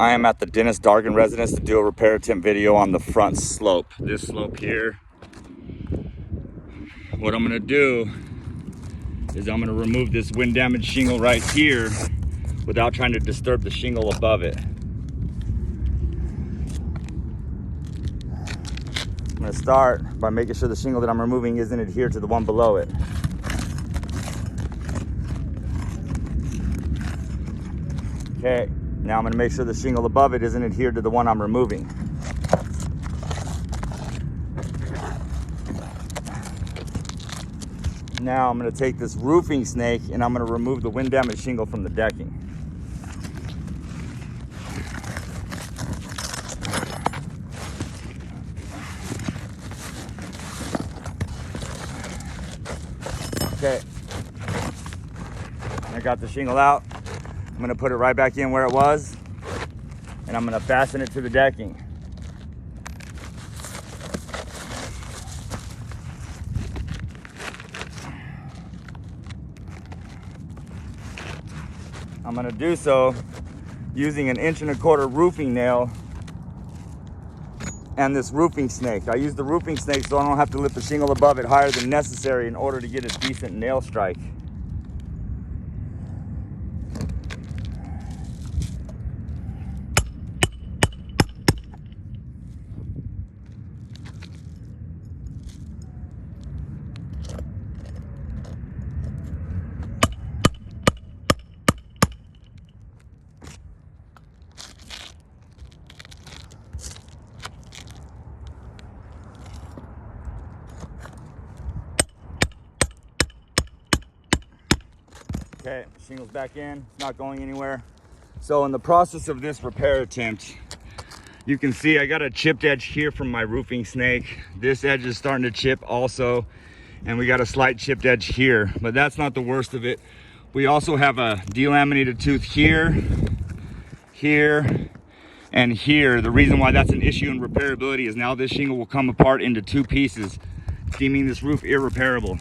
I am at the Dennis Dargin residence to do a repair attempt video on the front slope. This slope here. What I'm gonna do is I'm gonna remove this wind damaged shingle right here without trying to disturb the shingle above it. I'm gonna start by making sure the shingle that I'm removing isn't adhered to the one below it. Okay, now I'm gonna make sure the shingle above it isn't adhered to the one I'm removing. Now I'm gonna take this roofing snake and I'm gonna remove the wind damaged shingle from the decking. Okay, I got the shingle out. I'm gonna put it right back in where it was, and I'm gonna fasten it to the decking. I'm gonna do so using an 1¼ inch roofing nail and this roofing snake. I use the roofing snake so I don't have to lift the shingle above it higher than necessary in order to get a decent nail strike. Okay, shingle's back in, it's not going anywhere. So in the process of this repair attempt, you can see I got a chipped edge here from my roofing snake. This edge is starting to chip also, and we got a slight chipped edge here, but that's not the worst of it. We also have a delaminated tooth here, here, and here. The reason why that's an issue in repairability is now this shingle will come apart into 2 pieces, deeming this roof irreparable.